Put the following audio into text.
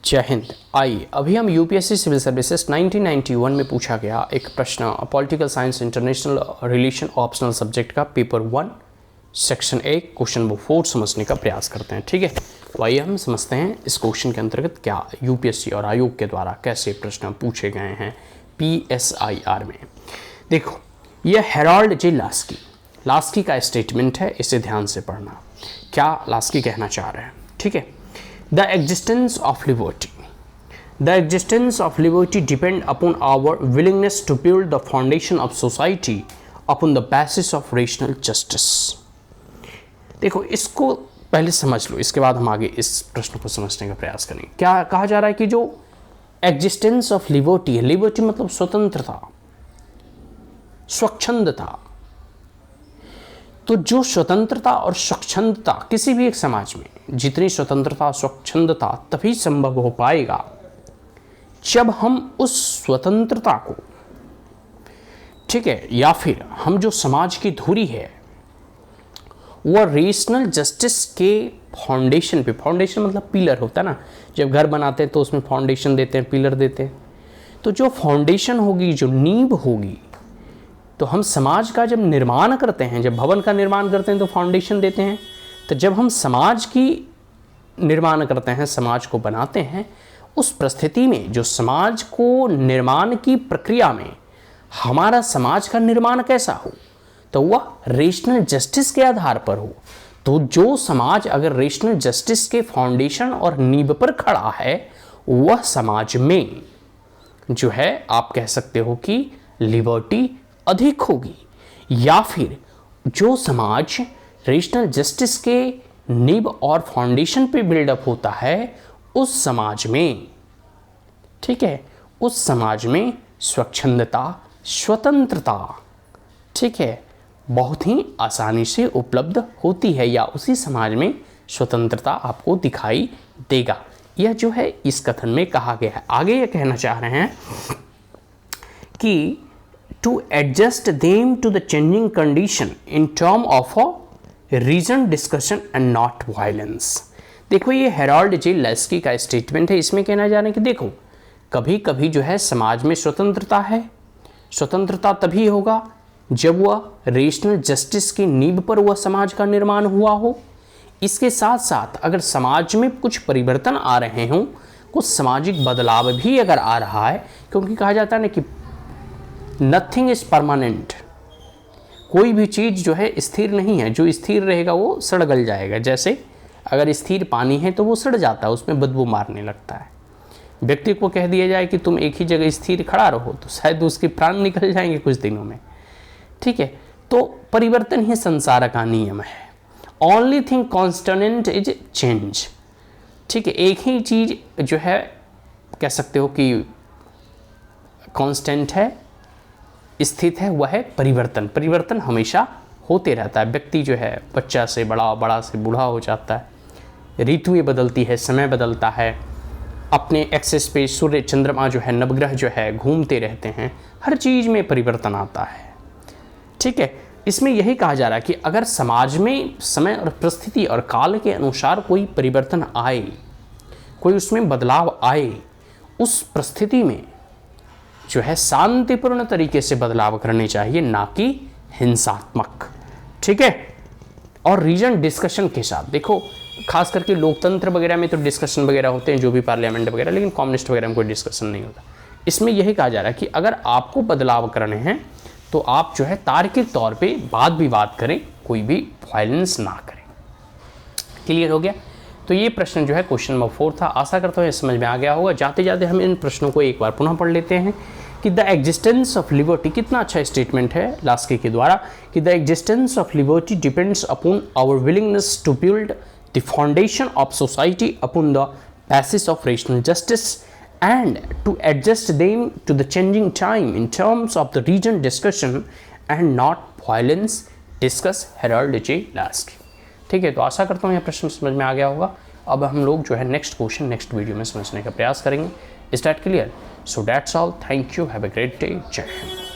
जय हिंद। आइए अभी हम यूपीएससी सिविल सर्विसेज 1991 में पूछा गया एक प्रश्न political science international relation optional subject का पेपर 1 सेक्शन 1 क्वेश्चन नंबर 4 समझने का प्रयास करते हैं। ठीक है, तो आइए हम समझते हैं इस क्वेश्चन के अंतर्गत क्या यूपीएससी और आयोग के द्वारा कैसे प्रश्न पूछे गए हैं PSIR में। देखो, यह हेराल्ड जे लास्की का स्टेटमेंट है, इसे ध्यान से पढ़ना। क्या लास्की कहना चाह रहे हैं? ठीक है, The existence of liberty depend upon our willingness to build the foundation of society upon the basis of rational justice। देखो, इसको पहले समझ लो, इसके बाद हम आगे इस प्रश्न को समझने का प्रयास करेंगे। क्या कहा जा रहा है कि जो एग्जिस्टेंस ऑफ लिबर्टी है, लिबर्टी मतलब स्वतंत्रता, स्वच्छंदता, तो जो स्वतंत्रता और स्वच्छंदता किसी भी एक समाज में, जितनी स्वतंत्रता स्वच्छंदता तभी संभव हो पाएगा जब हम उस स्वतंत्रता को, ठीक है, या फिर हम जो समाज की धुरी है वह रेशनल जस्टिस के फाउंडेशन पे, फाउंडेशन मतलब पिलर होता है ना, जब घर बनाते हैं तो उसमें फाउंडेशन देते हैं, पिलर देते हैं, तो जो फाउंडेशन होगी, जो नींव होगी, तो हम समाज का जब निर्माण करते हैं, जब भवन का निर्माण करते हैं तो फाउंडेशन देते हैं, तो जब हम समाज की निर्माण करते हैं, समाज को बनाते हैं, उस परिस्थिति में जो समाज को निर्माण की प्रक्रिया में हमारा समाज का निर्माण कैसा हो, तो वह रेशनल जस्टिस के आधार पर हो। तो जो समाज अगर रेशनल जस्टिस के फाउंडेशन और नींव पर खड़ा है, वह समाज में जो है आप कह सकते हो कि लिबर्टी अधिक होगी। या फिर जो समाज रेशनल जस्टिस के नींव और फाउंडेशन पे बिल्डअप होता है, उस समाज में, ठीक है, उस समाज में स्वच्छंदता, स्वतंत्रता, ठीक है, बहुत ही आसानी से उपलब्ध होती है, या उसी समाज में स्वतंत्रता आपको दिखाई देगा। यह जो है इस कथन में कहा गया है। आगे यह कहना चाह रहे हैं कि to adjust them to the changing condition in term of a reasoned discussion and not violence। देखो, ये हेराल्ड जे लास्की का स्टेटमेंट है, इसमें कहना जा रहा है कि देखो, कभी कभी जो है समाज में स्वतंत्रता है, स्वतंत्रता तभी होगा जब वह रेशनल जस्टिस की नींव पर वह समाज का निर्माण हुआ हो। इसके साथ साथ अगर समाज में कुछ परिवर्तन आ रहे हों, कुछ सामाजिक बदलाव भी अगर आ रहा है, क्योंकि कहा जाता है ना कि नथिंग इज परमानेंट, कोई भी चीज़ जो है स्थिर नहीं है, जो स्थिर रहेगा वो सड़ गल जाएगा। जैसे अगर स्थिर पानी है तो वो सड़ जाता है, उसमें बदबू मारने लगता है। व्यक्ति को कह दिया जाए कि तुम एक ही जगह स्थिर खड़ा रहो, तो शायद उसके प्राण निकल जाएंगे कुछ दिनों में। ठीक है, तो परिवर्तन ही संसार का नियम है। Only thing constant is change. ठीक है, एक ही चीज़ जो है कह सकते हो कि कांस्टेंट है, स्थित है, वह है परिवर्तन। परिवर्तन हमेशा होते रहता है। व्यक्ति जो है बच्चा से बड़ा, बड़ा से बूढ़ा हो जाता है, ऋतुएं बदलती है, समय बदलता है, अपने एक्सेस पे सूर्य चंद्रमा जो है, नवग्रह जो है घूमते रहते हैं, हर चीज़ में परिवर्तन आता है। ठीक है, इसमें यही कहा जा रहा है कि अगर समाज में समय और परिस्थिति और काल के अनुसार कोई परिवर्तन आए, कोई उसमें बदलाव आए, उस परिस्थिति में जो है शांतिपूर्ण तरीके से बदलाव करने चाहिए, ना कि हिंसात्मक। ठीक है, और रीजन डिस्कशन के साथ। देखो, खास करके लोकतंत्र वगैरह में तो डिस्कशन वगैरह होते हैं, जो भी पार्लियामेंट वगैरह, लेकिन कम्युनिस्ट वगैरह में कोई डिस्कशन नहीं होता। इसमें यही कहा जा रहा है कि अगर आपको बदलाव करने हैं तो आप जो है तार्किक तौर पे वाद विवाद करें, कोई भी वायलेंस ना करें। क्लियर हो गया? तो ये प्रश्न जो है क्वेश्चन नंबर 4 था। आशा करता हूँ समझ में आ गया होगा। जाते जाते हम इन प्रश्नों को एक बार पुनः पढ़ लेते हैं कि द एग्जिस्टेंस ऑफ लिबर्टी, कितना अच्छा स्टेटमेंट है लास्की के द्वारा, कि the existence of liberty depends upon our willingness to build the foundation of society upon the basis of rational justice and to adjust them to the changing time in terms of the region discussion and not violence, discuss Herald J Laski. ठीक है, तो आशा करता हूँ यह प्रश्न समझ में आ गया होगा। अब हम लोग जो है नेक्स्ट क्वेश्चन नेक्स्ट वीडियो में समझने का प्रयास करेंगे। Is that clear? So that's all, thank you, have a great day, जय हिंद।